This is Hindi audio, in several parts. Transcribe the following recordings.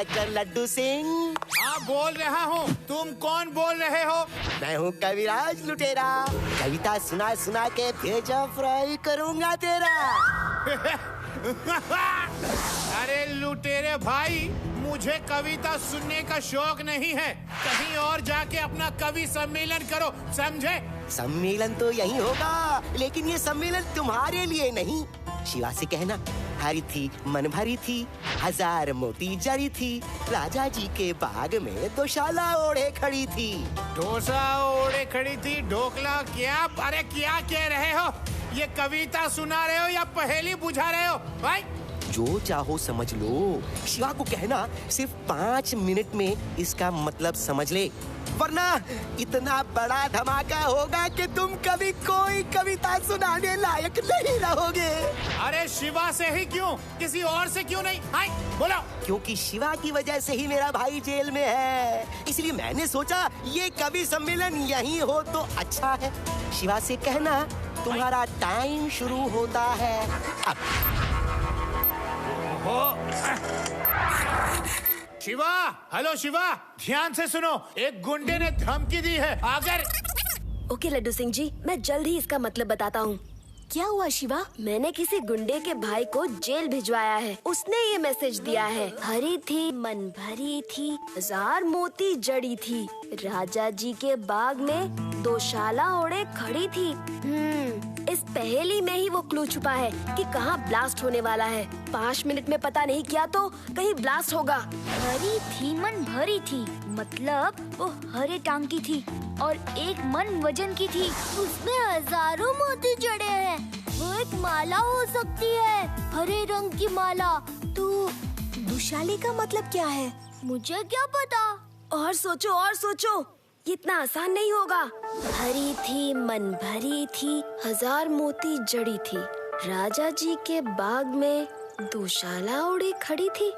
इंस्पेक्टर लड्डू सिंह। हाँ बोल रहा हूँ। तुम कौन बोल रहे हो? मैं हूँ कविराज लुटेरा। कविता सुना सुना के भेजा फ्राई करूँगा तेरा। अरे लुटेरे भाई, मुझे कविता सुनने का शौक नहीं है। कहीं और जाके अपना कवि सम्मेलन करो, समझे? सम्मेलन तो यही होगा, लेकिन ये सम्मेलन तुम्हारे लिए नहीं। शिवा से कहना, हरी थी मन भरी थी, हजार मोती जड़ी थी, राजा जी के बाग में दोशाला ओढ़े खड़ी थी। डोसा ओढ़े खड़ी थी, ढोकला क्या? अरे क्या कह रहे हो? ये कविता सुना रहे हो या पहेली बुझा रहे हो भाई? जो चाहो समझ लो। शिवा को कहना सिर्फ 5 मिनट में इसका मतलब समझ ले, वरना इतना बड़ा धमाका होगा कि तुम कभी कोई कविता सुनाने लायक नहीं रहोगे। अरे शिवा से ही क्यों? किसी और से क्यों नहीं? हाय बोलो। क्योंकि शिवा की वजह से ही मेरा भाई जेल में है, इसलिए मैंने सोचा ये कवि सम्मेलन यहीं हो तो अच्छा है। शिवा से कहना तुम्हारा टाइम शुरू होता है अब। शिवा, हेलो शिवा, ध्यान से सुनो। एक गुंडे ने धमकी दी है, अगर ओके लड्डू सिंह जी, मैं जल्द ही इसका मतलब बताता हूँ। क्या हुआ शिवा? मैंने किसी गुंडे के भाई को जेल भिजवाया है। उसने ये मैसेज दिया है, हरी थी मन भरी थी, हजार मोती जड़ी थी, राजा जी के बाग में दोशाला ओढ़े खड़ी थी। इस पहेली में ही वो क्लू छुपा है कि कहाँ ब्लास्ट होने वाला है। 5 मिनट में पता नहीं किया तो कहीं ब्लास्ट होगा। हरी थी मन भरी थी, मतलब वो हरे टांग की थी और एक मन वजन की थी। उसमें हजारों मोती जड़े हैं। वो एक माला हो सकती है, हरे रंग की माला। तो दुशाले का मतलब क्या है? मुझे क्या पता। और सोचो और सोचो, इतना आसान नहीं होगा। हरी थी मन भरी थी, हजार मोती जड़ी थी, राजा जी के बाग में दोशाला ओढ़े खड़ी थी।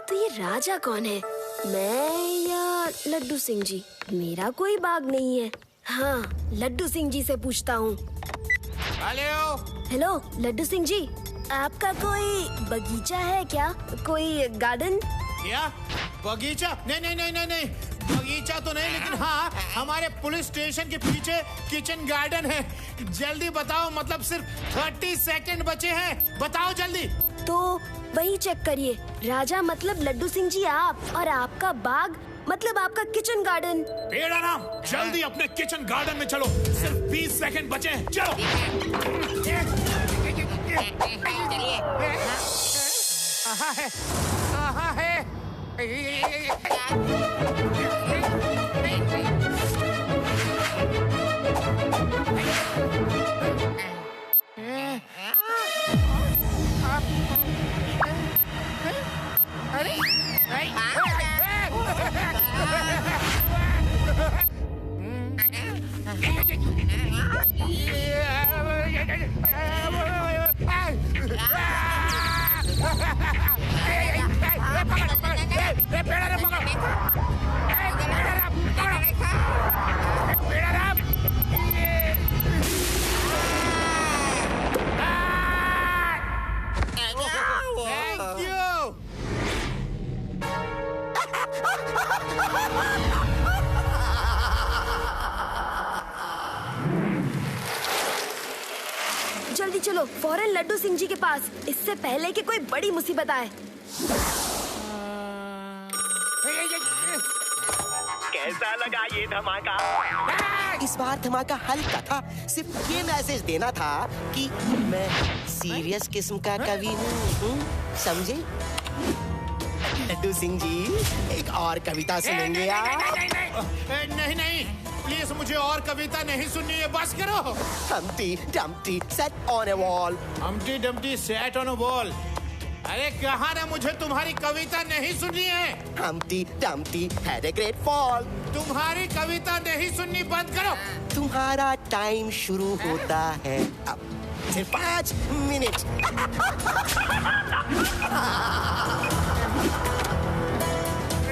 तो ये राजा कौन है? मैं या लड्डू सिंह जी? मेरा कोई बाग नहीं है। हाँ, लड्डू सिंह जी से पूछता हूँ। हेलो लड्डू सिंह जी, आपका कोई बगीचा है क्या? कोई गार्डन? क्या बगीचा? नहीं नहीं नहीं नहीं नहीं, बगीचा तो नहीं, लेकिन हाँ हमारे पुलिस स्टेशन के पीछे किचन गार्डन है। जल्दी बताओ, मतलब सिर्फ 30 सेकंड बचे हैं, बताओ जल्दी। तो वही चेक करिए। राजा मतलब लड्डू सिंह जी आप, और आपका बाग मतलब आपका किचन गार्डन। बेड़ा नाम, जल्दी अपने किचन गार्डन में चलो, सिर्फ 20 सेकंड बचे हैं, चलो। कहाँ है? कहाँ है? जल्दी चलो, फौरन लड्डू सिंह जी के पास, इससे पहले कि कोई बड़ी मुसीबत आए। कैसा लगा ये धमाका? इस बार धमाका हल्का था, सिर्फ ये मैसेज देना था कि मैं सीरियस किस्म का कवि हूँ, समझे? लड्डू सिंह जी, एक और कविता सुनेंगे यार? नहीं नहीं, प्लीज मुझे और कविता नहीं सुननी है, बस करो। Humpty Dumpty sat on a wall. Humpty Dumpty sat on a wall. अरे कहा ना, मुझे तुम्हारी कविता नहीं सुननी है। Humpty Dumpty had a great fall. तुम्हारी कविता नहीं सुननी, बंद करो। तुम्हारा टाइम शुरू होता है अब, सिर्फ 5 मिनट।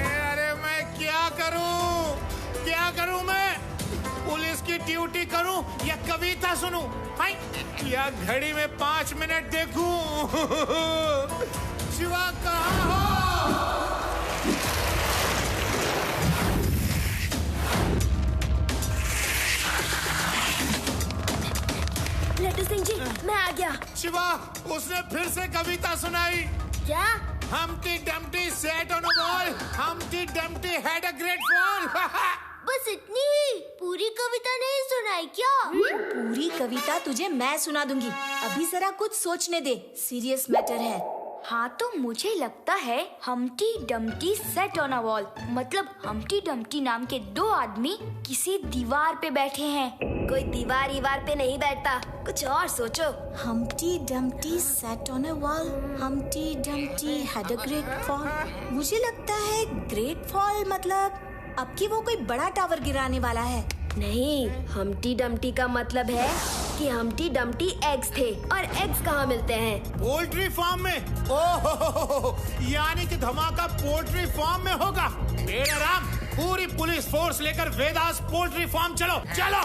अरे मैं क्या करूं? क्या करूं मैं? पुलिस की ड्यूटी करूं या कविता सुनूं? हाय, या घड़ी में 5 मिनट देखूं? शिवा कहाँ हो? जी मैं आ गया। शिवा, उसने फिर से कविता सुनाई। क्या? Humpty Dumpty sat on a wall. Humpty Dumpty had a great fall. बस इतनी ही? पूरी कविता नहीं सुनाई क्या? पूरी कविता तुझे मैं सुना दूंगी। अभी जरा कुछ सोचने दे, सीरियस मैटर है। हाँ तो मुझे लगता है Humpty Dumpty set on a wall, मतलब हम्टी डम्टी नाम के दो आदमी किसी दीवार पे बैठे हैं। कोई दीवार पे नहीं बैठता, कुछ और सोचो। Humpty Dumpty sat on a wall, Humpty Dumpty had a great fall. मुझे लगता है ग्रेट फॉल मतलब अब की वो कोई बड़ा टावर गिराने वाला है। नहीं, हम्टी डम्टी का मतलब है कि हम्टी डम्टी एग्स थे, और एग्स कहाँ मिलते हैं? पोल्ट्री फार्म में। ओहो, यानी कि धमाका पोल्ट्री फार्म में होगा। मेरा राम, पूरी पुलिस फोर्स लेकर वेदास पोल्ट्री फार्म चलो चलो।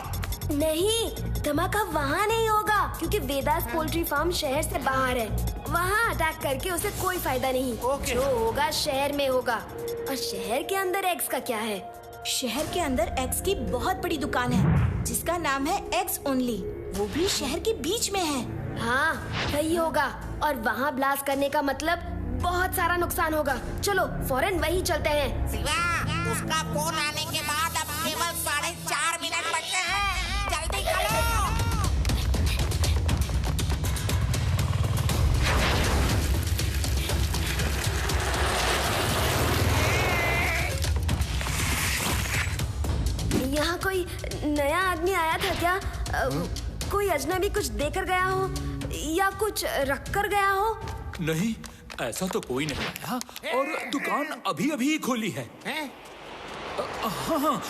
नहीं, धमाका वहाँ नहीं होगा, क्योंकि वेदास पोल्ट्री फार्म शहर से बाहर है। वहाँ अटैक करके उसे कोई फायदा नहीं। जो होगा शहर में होगा, और शहर के अंदर एग्स का क्या है? शहर के अंदर एग्स की बहुत बड़ी दुकान है जिसका नाम है एग्स ओनली। वो भी शहर के बीच में है। हाँ वही होगा, और वहाँ ब्लास्ट करने का मतलब बहुत सारा नुकसान होगा। चलो फौरन वही चलते हैं। शिवा, उसका फोन आने के बाद अब केवल 4.5 मिनट बचे हैं। जल्दी करो। यहाँ कोई नया आदमी आया था क्या? कोई अजनबी कुछ देकर गया हो या कुछ रख कर गया हो? नहीं, ऐसा तो कोई नहीं आया, और दुकान अभी अभी खोली है। हाँ,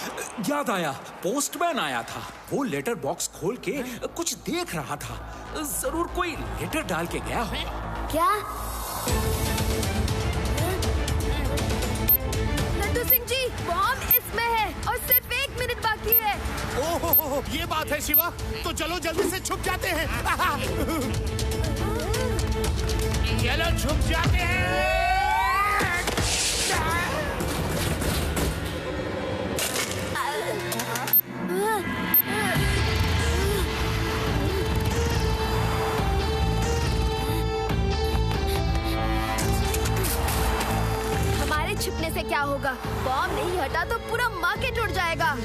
याद आया, पोस्टमैन आया था। वो लेटर बॉक्स खोल के कुछ देख रहा था। जरूर कोई लेटर डाल के गया हो। क्या? लड्डू सिंह जी, बॉम्ब इसमें है और सिर्फ 1 मिनट बाकी है। ओहो, ये बात है शिवा, तो चलो जल्दी से छुप जाते हैं। चलो छुप जाते हैं। हमारे छिपने से क्या होगा? बॉम्ब नहीं हटा तो पूरा मार्केट उड़ जाएगा।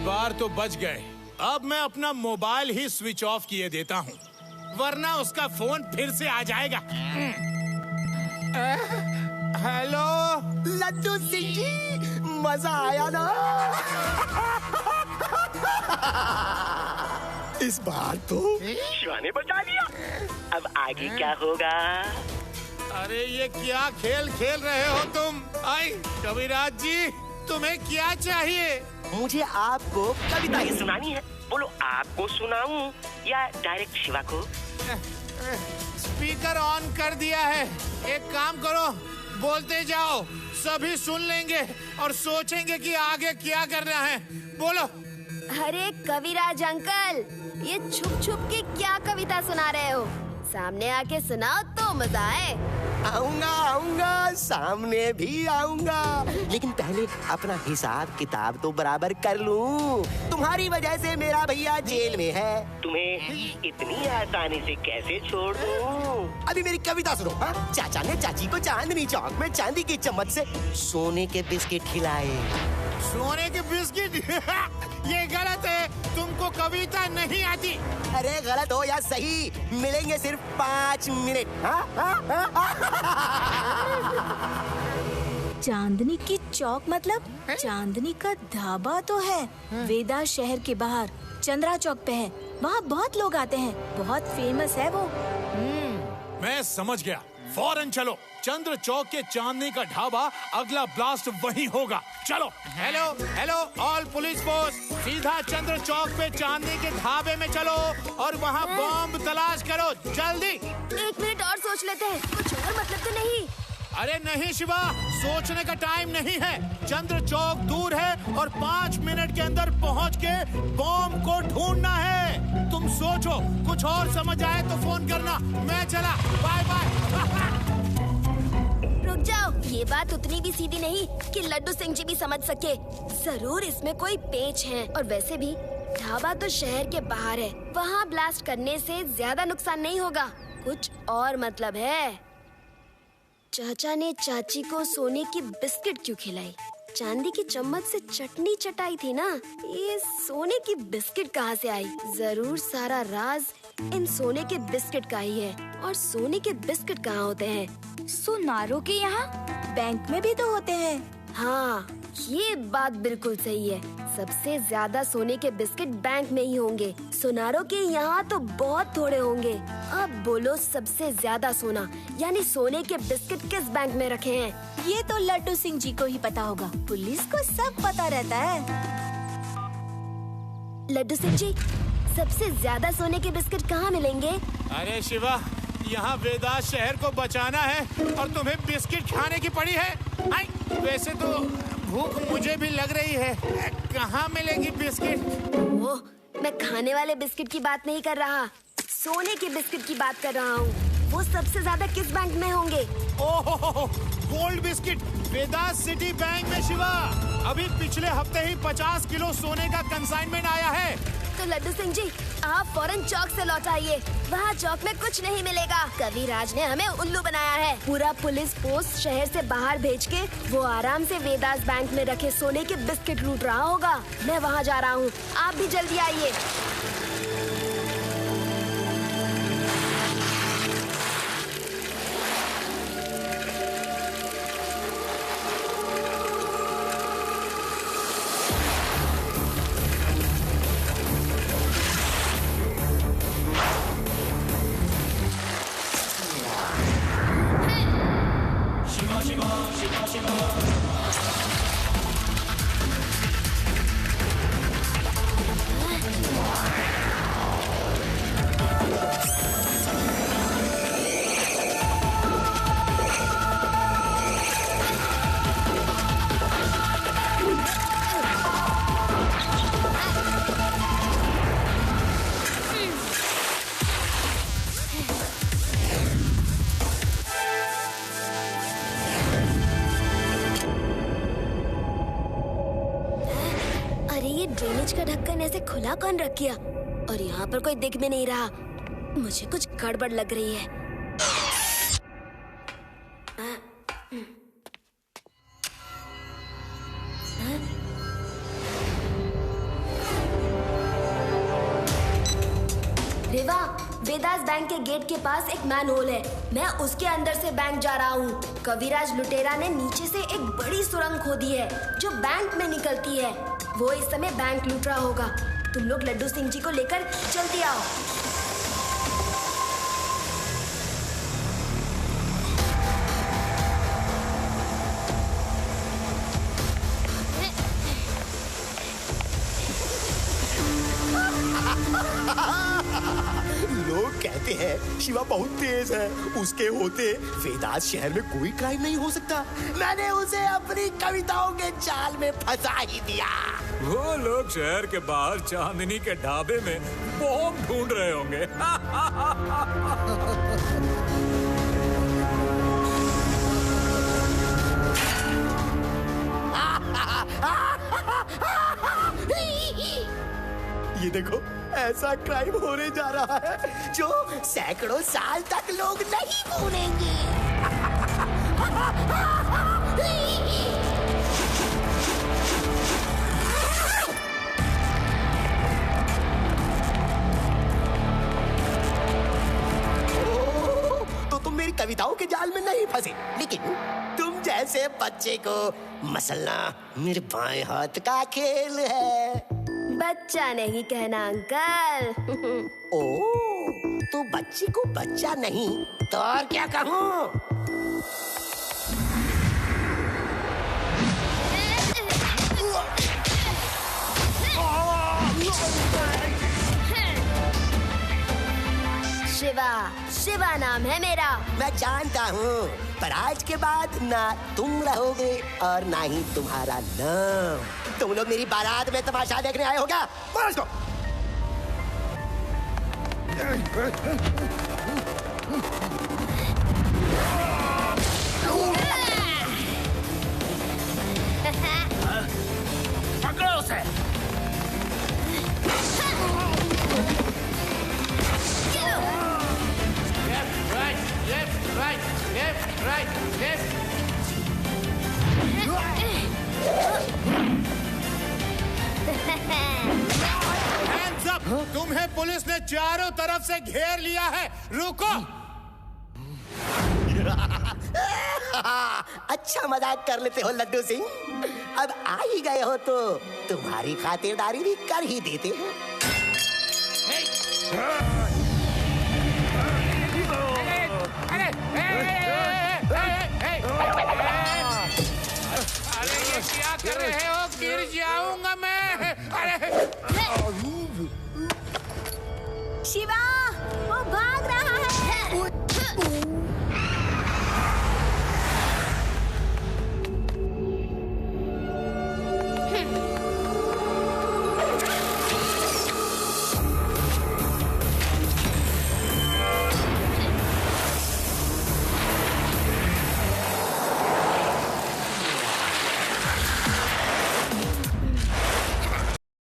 बार तो बच गए। अब मैं अपना मोबाइल ही स्विच ऑफ किए देता हूँ, वरना उसका फोन फिर से आ जाएगा। हेलो लड्डू सिंह जी, मजा आया ना? इस बार तो शिवा ने बचा लिया। अब आगे क्या होगा? अरे ये क्या खेल खेल रहे हो तुम? आई कविराज जी, तुम्हें क्या चाहिए? मुझे आपको कविता ही सुनानी है। बोलो, आपको सुनाऊं या डायरेक्ट शिवा को? स्पीकर ऑन कर दिया है। एक काम करो, बोलते जाओ, सभी सुन लेंगे और सोचेंगे कि आगे क्या करना है। बोलो। अरे कविराज अंकल, ये छुप छुप के क्या कविता सुना रहे हो? सामने आके सुनाओ तो मजा आए। आऊंगा, सामने भी आऊंगा, लेकिन पहले अपना हिसाब किताब तो बराबर कर लूं। तुम्हारी वजह से मेरा भैया जेल में है। तुम्हें इतनी आसानी से कैसे छोड़ दूं? अभी मेरी कविता सुनो। हाँ? चाचा ने चाची को चांदनी चौक में चांदी की चम्मच से सोने के बिस्किट खिलाए। सोने की बिस्किट ये गलत है, तुमको कविता नहीं आती। अरे गलत हो या सही, मिलेंगे सिर्फ 5 मिनट। चांदनी की चौक मतलब चांदनी का ढाबा तो है वेदा शहर के बाहर चंद्रा चौक पे है। वहाँ बहुत लोग आते हैं, बहुत फेमस है वो। मैं समझ गया, फौरन चलो। चंद्र चौक के चांदनी का ढाबा, अगला ब्लास्ट वहीं होगा। चलो। Hello hello all police force, सीधा चंद्र चौक पे चांदनी के ढाबे में चलो और वहाँ बॉम्ब तलाश करो, जल्दी। 1 मिनट और सोच लेते हैं, कुछ और मतलब तो नहीं। अरे नहीं शिवा, सोचने का टाइम नहीं है। चंद्र चौक दूर है और 5 मिनट के अंदर पहुंच के बॉम्ब को ढूंढना है। तुम सोचो, कुछ और समझ आए तो फोन करना। मैं चला, बाय बाय। रुक जाओ, ये बात उतनी भी सीधी नहीं कि लड्डू सिंह जी भी समझ सके। जरूर इसमें कोई पेच है। और वैसे भी ढाबा तो शहर के बाहर है, वहाँ ब्लास्ट करने से ज्यादा नुकसान नहीं होगा। कुछ और मतलब है। चाचा ने चाची को सोने की बिस्किट क्यों खिलाई? चांदी की चम्मच से चटनी चटाई थी ना। ये सोने की बिस्किट कहाँ से आई? जरूर सारा राज इन सोने के बिस्किट का ही है। और सोने के बिस्किट कहाँ होते हैं? सुनारों के यहाँ? बैंक में भी तो होते हैं। हाँ, ये बात बिल्कुल सही है। सबसे ज्यादा सोने के बिस्किट बैंक में ही होंगे। सुनारों के यहाँ तो बहुत थोड़े होंगे। अब बोलो, सबसे ज्यादा सोना यानी सोने के बिस्किट किस बैंक में रखे हैं? ये तो लड्डू सिंह जी को ही पता होगा, पुलिस को सब पता रहता है। लड्डू सिंह जी, सबसे ज्यादा सोने के बिस्किट कहाँ मिलेंगे? अरे शिवा, यहाँ वेदास शहर को बचाना है और तुम्हें बिस्किट खाने की पड़ी है। वैसे तो भूख मुझे भी लग रही है। कहाँ मिलेगी बिस्किट? ओह, मैं खाने वाले बिस्किट की बात नहीं कर रहा, सोने के बिस्किट की बात कर रहा हूँ। वो सबसे ज्यादा किस बैंक में होंगे? ओह, गोल्ड बिस्किट वेदास सिटी बैंक में शिवा। अभी पिछले हफ्ते ही 50 किलो सोने का कंसाइनमेंट आया है। तो लड्डू सिंह जी, आप फौरन चौक से लौट आइए। वहाँ चौक में कुछ नहीं मिलेगा। कविराज ने हमें उल्लू बनाया है। पूरा पुलिस पोस्ट शहर से बाहर भेज के वो आराम से वेदास बैंक में रखे सोने के बिस्किट लूट रहा होगा। मैं वहाँ जा रहा हूँ, आप भी जल्दी आइए। ड्रेनेज का ढक्कन ऐसे खुला कौन रख गया? और यहाँ पर कोई दिख भी नहीं रहा। मुझे कुछ गड़बड़ लग रही है। रेवा, वेदास बैंक के गेट के पास एक मैन होल है। मैं उसके अंदर से बैंक जा रहा हूँ। कविराज लुटेरा ने नीचे से एक बड़ी सुरंग खोदी है जो बैंक में निकलती है। वो इस समय बैंक लूट रहा होगा। तुम लोग लड्डू सिंह जी को लेकर जल्दी आओ। लोग कहते हैं शिवा बहुत तेज है, उसके होते वेदास शहर में कोई क्राइम नहीं हो सकता। मैंने उसे अपनी कविताओं के जाल में फंसा ही दिया। वो लोग शहर के बाहर चांदनी के ढाबे में बॉम्ब ढूंढ रहे होंगे। ये देखो, ऐसा क्राइम होने जा रहा है जो सैकड़ों साल तक लोग नहीं भूलेंगे। कविताओं के जाल में नहीं फंसे, लेकिन तुम जैसे बच्चे को मसलना मेरे बाएं हाथ का खेल है। बच्चा नहीं कहना अंकल। ओ, तो बच्ची को बच्चा नहीं तो और क्या कहूँ? शिवा, शिवा नाम है मेरा। मैं जानता हूँ, पर आज के बाद ना तुम रहोगे और ना ही तुम्हारा नाम। तुम लोग मेरी बारात में तमाशा देखने आए हो क्या? मारो इसको। पकड़ो उसे। Hands up! तुम्हें पुलिस ने चारों तरफ से घेर लिया है, रुको। अच्छा मजाक कर लेते हो लड्डू सिंह। अब आ ही गए हो तो तुम्हारी खातिरदारी भी कर ही देते हैं। अरे ये क्या कर रहे हो? गिर जाऊंगा मैं। अरे शिवा